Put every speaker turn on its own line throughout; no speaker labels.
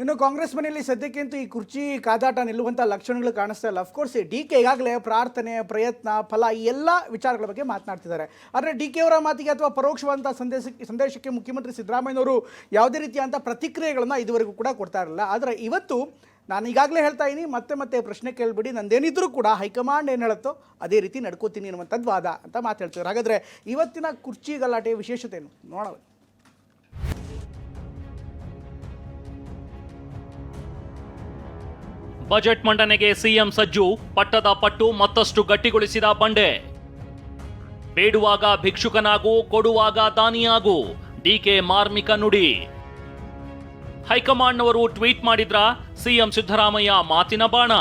ಇನ್ನು ಕಾಂಗ್ರೆಸ್ ಮನೆಯಲ್ಲಿ ಸದ್ಯಕ್ಕಂತೂ ಈ ಕುರ್ಚಿ ಕಾದಾಟ ನಿಲ್ಲುವಂಥ ಲಕ್ಷಣಗಳು ಕಾಣಿಸ್ತಾ ಇಲ್ಲ. ಅಫ್ಕೋರ್ಸ್ ಡಿ ಕೆ ಈಗಾಗಲೇ ಪ್ರಾರ್ಥನೆ, ಪ್ರಯತ್ನ, ಫಲ ಈ ಎಲ್ಲ ವಿಚಾರಗಳ ಬಗ್ಗೆ ಮಾತನಾಡ್ತಿದ್ದಾರೆ. ಆದರೆ ಡಿ ಕೆ ಅವರ ಮಾತಿಗೆ ಅಥವಾ ಪರೋಕ್ಷವಾದಂಥ ಸಂದೇಶಕ್ಕೆ ಮುಖ್ಯಮಂತ್ರಿ ಸಿದ್ದರಾಮಯ್ಯನವರು ಯಾವುದೇ ರೀತಿಯಾದಂಥ ಪ್ರತಿಕ್ರಿಯೆಗಳನ್ನು ಇದುವರೆಗೂ ಕೂಡ ಕೊಡ್ತಾ ಇರಲಿಲ್ಲ. ಆದರೆ ಇವತ್ತು ನಾನು ಈಗಾಗಲೇ ಹೇಳ್ತಾ ಇದ್ದೀನಿ, ಮತ್ತೆ ಪ್ರಶ್ನೆ ಕೇಳಿಬಿಡಿ, ನಂದೇನಿದ್ರೂ ಕೂಡ ಹೈಕಮಾಂಡ್ ಏನು ಹೇಳುತ್ತೋ ಅದೇ ರೀತಿ ನಡ್ಕೋತೀನಿ ಅನ್ನುವಂಥದ್ದು ವಾದ ಅಂತ ಮಾತು ಹೇಳ್ತಿದ್ದಾರೆ. ಹಾಗಾದರೆ ಇವತ್ತಿನ ಕುರ್ಚಿ ಗಲಾಟೆಯ ವಿಶೇಷತೆ ಏನು ನೋಡೋಣ.
ಬಜೆಟ್ ಮಂಡನೆಗೆ ಸಿಎಂ ಸಜ್ಜು, ಪಟ್ಟದ ಪಟ್ಟು ಮತ್ತಷ್ಟು ಗಟ್ಟಿಗೊಳಿಸಿದ ಬಂಡೆ. ಬೇಡುವಾಗ ಭಿಕ್ಷುಕನಾಗು, ಕೊಡುವಾಗ ದಾನಿಯಾಗು, ಡಿಕೆ ಮಾರ್ಮಿಕ ನುಡಿ. ಹೈಕಮಾಂಡ್ನವರು ಟ್ವೀಟ್ ಮಾಡಿದ್ರ, ಸಿಎಂ ಸಿದ್ದರಾಮಯ್ಯ ಮಾತಿನ ಬಾಣ.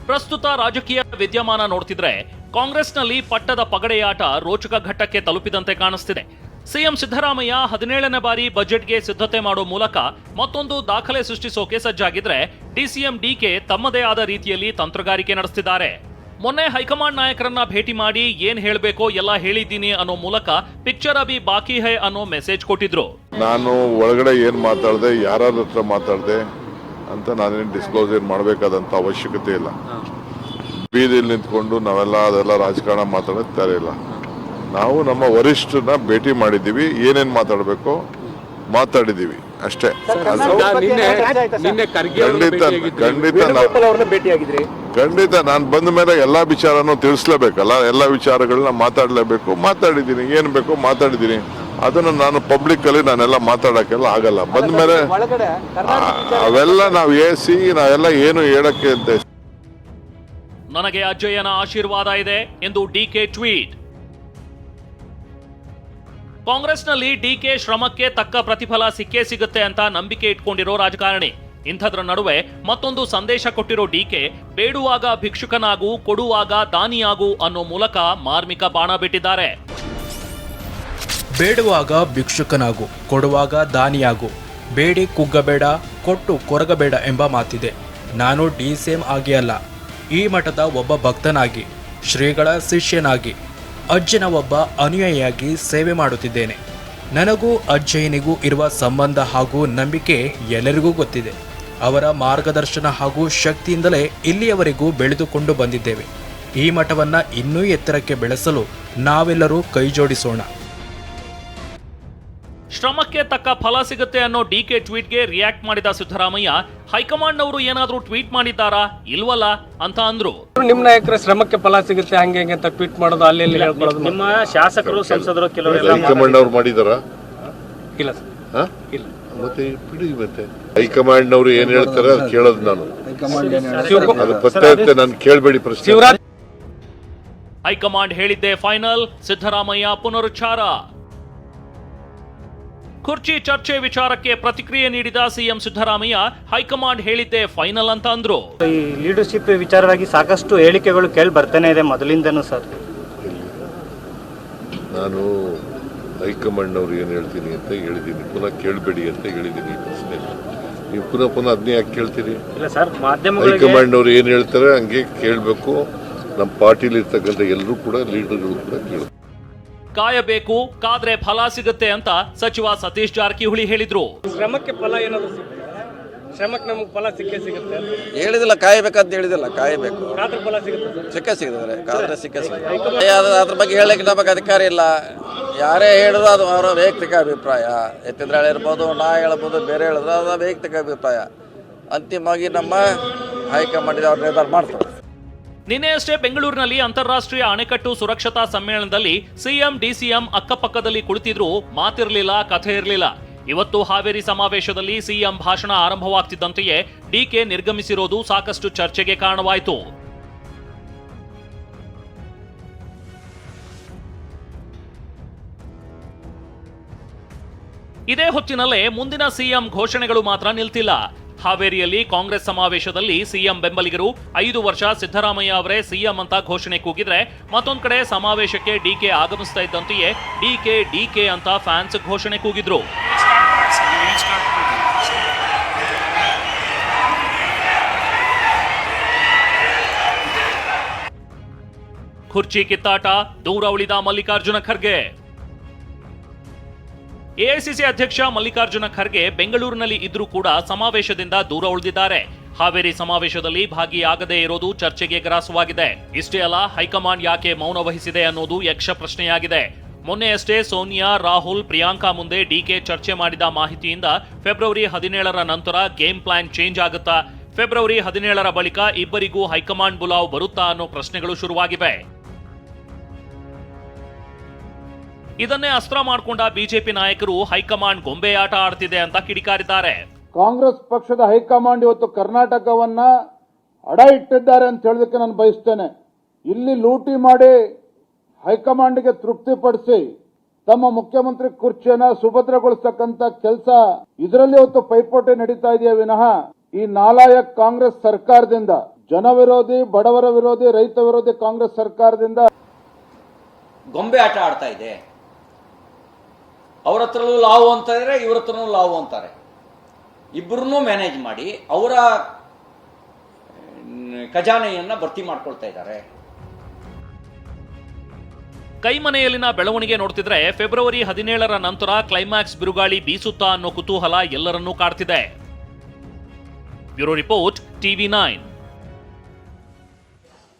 ಪ್ರಸ್ತುತ ರಾಜಕೀಯ ವಿದ್ಯಮಾನ ನೋಡ್ತಿದ್ರೆ ಕಾಂಗ್ರೆಸ್ನಲ್ಲಿ ಪಟ್ಟದ ಪಗಡೆಯಾಟ ರೋಚಕ ಘಟ್ಟಕ್ಕೆ ತಲುಪಿದಂತೆ ಕಾಣಿಸ್ತಿದೆ. ಸಿಎಂ ಸಿದ್ದರಾಮಯ್ಯ 17ನೇ ಬಾರಿ ಬಜೆಟ್ಗೆ ಸಿದ್ಧತೆ ಮಾಡೋ ಮೂಲಕ ಮತ್ತೊಂದು ದಾಖಲೆ ಸೃಷ್ಟಿಸೋಕೆ ಸಜ್ಜಾಗಿದ್ರೆ, ಡಿಸಿಎಂ ಡಿಕೆ ತಮ್ಮದೇ ಆದ ರೀತಿಯಲ್ಲಿ ತಂತ್ರಗಾರಿಕೆ ನಡೆಸ್ತಿದ್ದಾರೆ. ಮೊನ್ನೆ ಹೈಕಮಾಂಡ್ ನಾಯಕರನ್ನ ಭೇಟಿ ಮಾಡಿ ಏನ್ ಹೇಳಬೇಕೋ ಎಲ್ಲ ಹೇಳಿದ್ದೀನಿ ಅನ್ನೋ ಮೂಲಕ ಪಿಕ್ಚರ್ ಅಭಿ ಬಾಕಿ ಹೈ ಅನ್ನೋ ಮೆಸೇಜ್ ಕೊಟ್ಟಿದ್ರು.
ನಾನು ಒಳಗಡೆ ಏನ್ ಮಾತಾಡಿದೆ, ಯಾರ ಹತ್ರ ಮಾತಾಡಿದೆ ಅಂತ ನಾನೇನು ಡಿಸ್ಕ್ಲೋಸ್ ಏನ್ ಮಾಡಬೇಕಾದಂತ ಅವಶ್ಯಕತೆ ಇಲ್ಲ. ಬೀದಿಯಲ್ಲಿ ನಿಂತ್ಕೊಂಡು ನಾವೆಲ್ಲ ಅದೆಲ್ಲ ರಾಜಕಾರಣ ಮಾತಾಡೋದು ಇಲ್ಲ. ನಾವು ನಮ್ಮ ವರಿಷ್ಠರನ್ನ ಭೇಟಿ ಮಾಡಿದ್ದೀವಿ, ಏನೇನ್ ಮಾತಾಡಬೇಕು ಮಾತಾಡಿದೀವಿ ಅಷ್ಟೇ. ಖಂಡಿತ ನಾನು ಬಂದ ಮೇಲೆ ಎಲ್ಲಾ ವಿಚಾರನೂ ತಿಳಿಸ್ಲೇಬೇಕಲ್ಲ, ಎಲ್ಲಾ ವಿಚಾರಗಳನ್ನ ಮಾತಾಡ್ಲೇಬೇಕು. ಮಾತಾಡಿದ್ದೀನಿ, ಏನ್ ಬೇಕು ಮಾತಾಡಿದ್ದೀನಿ. ಅದನ್ನ ನಾನು ಪಬ್ಲಿಕ್ ಅಲ್ಲಿ ನಾನೆಲ್ಲ ಮಾತಾಡಕ್ಕೆಲ್ಲ ಆಗಲ್ಲ. ಬಂದ ಮೇಲೆ ಅವೆಲ್ಲ ನಾವು ನಾವೆಲ್ಲ ಏನು ಹೇಳಕ್ಕೆ ಅಂತ.
ನನಗೆ ಅಜ್ಜಯ್ಯನ ಆಶೀರ್ವಾದ ಇದೆ ಎಂದು ಡಿಕೆ ಟ್ವೀಟ್. ಕಾಂಗ್ರೆಸ್ನಲ್ಲಿ ಡಿಕೆ ಶ್ರಮಕ್ಕೆ ತಕ್ಕ ಪ್ರತಿಫಲ ಸಿಕ್ಕೇ ಸಿಗುತ್ತೆ ಅಂತ ನಂಬಿಕೆ ಇಟ್ಕೊಂಡಿರೋ ರಾಜಕಾರಣಿ. ಇಂಥದ್ರ ನಡುವೆ ಮತ್ತೊಂದು ಸಂದೇಶ ಕೊಟ್ಟಿರೋ ಡಿಕೆ, ಬೇಡುವಾಗ ಭಿಕ್ಷುಕನಾಗು, ಕೊಡುವಾಗ ದಾನಿಯಾಗು ಅನ್ನೋ ಮೂಲಕ ಮಾರ್ಮಿಕ ಬಾಣ ಬಿಟ್ಟಿದ್ದಾರೆ.
ಬೇಡುವಾಗ ಭಿಕ್ಷುಕನಾಗು, ಕೊಡುವಾಗ ದಾನಿಯಾಗು, ಬೇಡಿ ಕುಗ್ಗಬೇಡ, ಕೊಟ್ಟು ಕೊರಗಬೇಡ ಎಂಬ ಮಾತಿದೆ. ನಾನು ಡಿಸಿಎಂ ಆಗಿ ಅಲ್ಲ, ಈ ಮಠದ ಒಬ್ಬ ಭಕ್ತನಾಗಿ, ಶ್ರೀಗಳ ಶಿಷ್ಯನಾಗಿ, ಅಜ್ಜನ ಒಬ್ಬ ಅನುಯಾಯಿಯಾಗಿ ಸೇವೆ ಮಾಡುತ್ತಿದ್ದೇನೆ. ನನಗೂ ಅಜ್ಜಯ್ಯನಿಗೂ ಇರುವ ಸಂಬಂಧ ಹಾಗೂ ನಂಬಿಕೆ ಎಲ್ಲರಿಗೂ ಗೊತ್ತಿದೆ. ಅವರ ಮಾರ್ಗದರ್ಶನ ಹಾಗೂ ಶಕ್ತಿಯಿಂದಲೇ ಇಲ್ಲಿಯವರೆಗೂ ಬೆಳೆದುಕೊಂಡು ಬಂದಿದ್ದೇವೆ. ಈ ಮಠವನ್ನು ಇನ್ನೂ ಎತ್ತರಕ್ಕೆ ಬೆಳೆಸಲು ನಾವೆಲ್ಲರೂ ಕೈಜೋಡಿಸೋಣ.
ಶ್ರಮಕ್ಕೆ ತಕ್ಕ ಫಲ ಸಿಗುತ್ತೆ ಅನ್ನೋ ಡಿಕೆ ಟ್ವೀಟ್ಗೆ ರಿಯಾಕ್ಟ್ ಮಾಡಿದ ಸಿದ್ದರಾಮಯ್ಯ, ಹೈಕಮಾಂಡ್ನವರು ಏನಾದ್ರೂ ಟ್ವೀಟ್ ಮಾಡಿದ್ದಾರಾ ಇಲ್ವಲ್ಲ ಅಂತ ಅಂದ್ರು.
ನಿಮ್ಮ ನಾಯಕರ ಶ್ರಮಕ್ಕೆ ಫಲ ಸಿಗುತ್ತೆ ಹಂಗೆ ಅಂತ ಟ್ವೀಟ್ ಮಾಡೋದು, ಅಲ್ಲಿ ಹೇಳ್ಕೊಳ್ಳೋದು. ನಿಮ್ಮ ಶಾಸಕರು, ಸಂಸದರು ಕೆಲವರು
ಹೈಕಮಾಂಡ್ ಅವ್ರು ಮಾಡಿದಾರ?
ಇಲ್ಲ ಸರ್, ಇಲ್ಲ.
ಮತ್ತೆ ಬಿಡಿ, ಮತ್ತೆ ಹೈಕಮಾಂಡ್ ನವರು ಏನ್ ಹೇಳ್ತಾರೆ ಅದು ಕೇಳೋದು. ನಾನು ಅದು ಪತ್ತೆ ನಾನು ಕೇಳಬೇಡಿ ಪ್ರಶ್ನೆ.
ಹೈಕಮಾಂಡ್ ಹೇಳಿದ್ದೆ ಫೈನಲ್, ಸಿದ್ದರಾಮಯ್ಯ ಪುನರುಚ್ಚಾರ. ಕುರ್ಚಿ ಚರ್ಚೆ ವಿಚಾರಕ್ಕೆ ಪ್ರತಿಕ್ರಿಯೆ ನೀಡಿದ ಸಿಎಂ ಸಿದ್ದರಾಮಯ್ಯ, ಹೈಕಮಾಂಡ್ ಹೇಳಿದ್ದೆ ಫೈನಲ್ ಅಂತ ಅಂದ್ರು.
ಈ ಲೀಡರ್ಶಿಪ್ ವಿಚಾರವಾಗಿ ಸಾಕಷ್ಟು ಹೇಳಿಕೆಗಳು ಕೇಳಿ ಬರ್ತಾನೆ ಇದೆ ಮೊದಲಿಂದನೂ ಸರ್.
ನಾನು ಹೈಕಮಾಂಡ್ ಅವ್ರು ಏನ್ ಹೇಳ್ತೀನಿ ಅಂತ ಹೇಳಿದ್ದೀನಿ, ಪುನಃ ಕೇಳಬೇಡಿ ಅಂತ ಹೇಳಿದ್ದೀನಿ. ಪ್ರಶ್ನೆ ನೀವು ಪುನಃ ಅದನ್ನೇ ಯಾಕೆ ಕೇಳ್ತೀರಿ?
ಇಲ್ಲ ಸರ್, ಮಾಧ್ಯಮಗಳಿಗೆ
ಹೈಕಮಾಂಡ್ ಅವ್ರು ಏನ್ ಹೇಳ್ತಾರೆ ಹಂಗೆ ಕೇಳಬೇಕು. ನಮ್ಮ ಪಾರ್ಟಿಲಿ ಇರ್ತಕ್ಕಂಥ ಎಲ್ಲರೂ ಕೂಡ ಲೀಡರ್ಗಳು ಕೂಡ ಕೇಳಬೇಕು.
ಕಾಯಬೇಕು, ಕಾದ್ರೆ ಫಲ ಸಿಗುತ್ತೆ ಅಂತ ಸಚಿವ ಸತೀಶ್ ಜಾರಕಿಹೊಳಿ ಹೇಳಿದ್ರು.
ಶ್ರಮಕ್ಕೆ ಫಲ ಏನಾದ್ರು ಸಿಗುತ್ತೆ, ಶ್ರಮಕ್ಕೆ ನಮಗೆ ಫಲ ಸಿಕ್ಕೇ ಸಿಗುತ್ತೆ
ಹೇಳಿದಿಲ್ಲ. ಕಾಯಬೇಕಂತ ಹೇಳಿದಿಲ್ಲ, ಕಾಯಬೇಕು.
ಕಾದ್ರೆ ಫಲ ಸಿಗುತ್ತೆ,
ಸಿಕ್ಕೇ ಸಿಗುತ್ತೆ. ಕಾದ್ರೆ ಸಿಕ್ಕೇ ಸಿಗುತ್ತೆ. ಅದ್ರ ಬಗ್ಗೆ ಹೇಳಕ್ಕೆ ನಮಗೆ ಅಧಿಕಾರ ಇಲ್ಲ. ಯಾರೇ ಹೇಳಿದ್ರು ಅದು ಅವರ ವೈಯಕ್ತಿಕ ಅಭಿಪ್ರಾಯ. ಎತ್ತಿದ್ರೆ ಇರ್ಬೋದು, ನಾ ಹೇಳ್ಬೋದು, ಬೇರೆ ಹೇಳಿದ್ರೆ ಅದು ವೈಯಕ್ತಿಕ ಅಭಿಪ್ರಾಯ. ಅಂತಿಮವಾಗಿ ನಮ್ಮ ಹೈಕಮಾಂಡ್ ಅವ್ರ ನಿರ್ಧಾರ ಮಾಡ್ತಾರೆ.
ನಿನ್ನೆಯಷ್ಟೇ ಬೆಂಗಳೂರಿನಲ್ಲಿ ಅಂತಾರಾಷ್ಟ್ರೀಯ ಅಣೆಕಟ್ಟು ಸುರಕ್ಷತಾ ಸಮ್ಮೇಳನದಲ್ಲಿ ಸಿಎಂ ಡಿಸಿಎಂ ಅಕ್ಕಪಕ್ಕದಲ್ಲಿ ಕುಳಿತಿದ್ರು, ಮಾತಿರಲಿಲ್ಲ, ಕಥೆ ಇರಲಿಲ್ಲ. ಇವತ್ತು ಹಾವೇರಿ ಸಮಾವೇಶದಲ್ಲಿ ಸಿಎಂ ಭಾಷಣ ಆರಂಭವಾಗ್ತಿದ್ದಂತೆಯೇ ಡಿಕೆ ನಿರ್ಗಮಿಸಿರೋದು ಸಾಕಷ್ಟು ಚರ್ಚೆಗೆ ಕಾರಣವಾಯಿತು. ಇದೇ ಹೊತ್ತಿನಲ್ಲೇ ಮುಂದಿನ ಸಿಎಂ ಘೋಷಣೆಗಳು ಮಾತ್ರ ನಿಲ್ತಿಲ್ಲ. ಹಾವೇರಿಯಲ್ಲಿ ಕಾಂಗ್ರೆಸ್ ಸಮಾವೇಶದಲ್ಲಿ ಸಿಎಂ ಬೆಂಬಲಿಗರು 5 ವರ್ಷ ಸಿದ್ದರಾಮಯ್ಯ ಅವರೇ ಸಿಎಂ ಅಂತ ಘೋಷಣೆ ಕೂಗಿದ್ರೆ, ಮತ್ತೊಂದ್ ಕಡೆ ಸಮಾವೇಶಕ್ಕೆ ಡಿಕೆ ಆಗಮಿಸ್ತಾ ಇದ್ದಂತೆಯೇ ಡಿಕೆ ಅಂತ ಫ್ಯಾನ್ಸ್ ಘೋಷಣೆ ಕೂಗಿದ್ರು. ಕುರ್ಚಿ ಕಿತ್ತಾಟ, ದೂರ ಉಳಿದ ಮಲ್ಲಿಕಾರ್ಜುನ ಖರ್ಗೆ. ಎಐಸಿಸಿ ಅಧ್ಯಕ್ಷ ಮಲ್ಲಿಕಾರ್ಜುನ ಖರ್ಗೆ ಬೆಂಗಳೂರಿನಲ್ಲಿ ಇದ್ರೂ ಕೂಡ ಸಮಾವೇಶದಿಂದ ದೂರ ಉಳಿದಿದ್ದಾರೆ. ಹಾವೇರಿ ಸಮಾವೇಶದಲ್ಲಿ ಭಾಗಿಯಾಗದೇ ಇರೋದು ಚರ್ಚೆಗೆ ಗ್ರಾಸವಾಗಿದೆ. ಇಷ್ಟೇ ಅಲ್ಲ, ಹೈಕಮಾಂಡ್ ಯಾಕೆ ಮೌನ ವಹಿಸಿದೆ ಅನ್ನೋದು ಯಕ್ಷ ಪ್ರಶ್ನೆಯಾಗಿದೆ. ಮೊನ್ನೆಯಷ್ಟೇ ಸೋನಿಯಾ, ರಾಹುಲ್, ಪ್ರಿಯಾಂಕಾ ಮುಂದೆ ಡಿಕೆ ಚರ್ಚೆ ಮಾಡಿದ ಮಾಹಿತಿಯಿಂದ ಫೆಬ್ರವರಿ 17ರ ನಂತರ ಗೇಮ್ ಪ್ಲಾನ್ ಚೇಂಜ್ ಆಗುತ್ತಾ, ಫೆಬ್ರವರಿ 17ರ ಬಳಿಕ ಇಬ್ಬರಿಗೂ ಹೈಕಮಾಂಡ್ ಬುಲಾವ್ ಬರುತ್ತಾ ಅನ್ನೋ ಪ್ರಶ್ನೆಗಳು ಶುರುವಾಗಿವೆ. ಇದನ್ನೇ ಅಸ್ತ್ರ ಮಾಡಿಕೊಂಡ ಬಿಜೆಪಿ ನಾಯಕರು ಹೈಕಮಾಂಡ್ ಗೊಂಬೆ ಆಟ ಆಡ್ತಿದೆ ಅಂತ ಕಿಡಿಕಾರಿದ್ದಾರೆ.
ಕಾಂಗ್ರೆಸ್ ಪಕ್ಷದ ಹೈಕಮಾಂಡ್ ಇವತ್ತು ಕರ್ನಾಟಕವನ್ನ ಅಡ ಇಟ್ಟಿದ್ದಾರೆ ಅಂತ ಹೇಳೋದಕ್ಕೆ ನಾನು ಬಯಸ್ತೇನೆ. ಇಲ್ಲಿ ಲೂಟಿ ಮಾಡಿ ಹೈಕಮಾಂಡ್ಗೆ ತೃಪ್ತಿಪಡಿಸಿ ತಮ್ಮ ಮುಖ್ಯಮಂತ್ರಿ ಕುರ್ಚಿಯನ್ನ ಸುಭದ್ರಗೊಳಿಸತಕ್ಕಂತ ಕೆಲಸ ಇದರಲ್ಲಿ ಇವತ್ತು ಪೈಪೋಟಿ ನಡೀತಾ ಇದೆಯೇ ವಿನಃ ಈ ನಾಲಾಯಕ್ ಕಾಂಗ್ರೆಸ್ ಸರ್ಕಾರದಿಂದ, ಜನ ವಿರೋಧಿ, ಬಡವರ ವಿರೋಧಿ, ರೈತ ವಿರೋಧಿ ಕಾಂಗ್ರೆಸ್ ಸರ್ಕಾರದಿಂದ
ಗೊಂಬೆ ಆಟ ಆಡ್ತಾ ಇದೆ. ಅವ್ರ ಹತ್ರನೂ ಲಾವು ಅಂತಾರೆ, ಇವ್ರ ಹತ್ರನೂ ಲಾವು ಅಂತಾರೆ. ಇಬ್ಬರನ್ನೂ ಮ್ಯಾನೇಜ್ ಮಾಡಿ ಅವರ ಖಜಾನೆಯನ್ನ ಭರ್ತಿ ಮಾಡ್ಕೊಳ್ತಾ ಇದ್ದಾರೆ.
ಕೈಮನೆಯಲ್ಲಿನ ಬೆಳವಣಿಗೆ ನೋಡ್ತಿದ್ರೆ ಫೆಬ್ರವರಿ 17ರ ನಂತರ ಕ್ಲೈಮ್ಯಾಕ್ಸ್ ಬಿರುಗಾಳಿ ಬೀಸುತ್ತಾ ಅನ್ನೋ ಕುತೂಹಲ ಎಲ್ಲರನ್ನೂ ಕಾಡ್ತಿದೆ. Bureau report, TV9.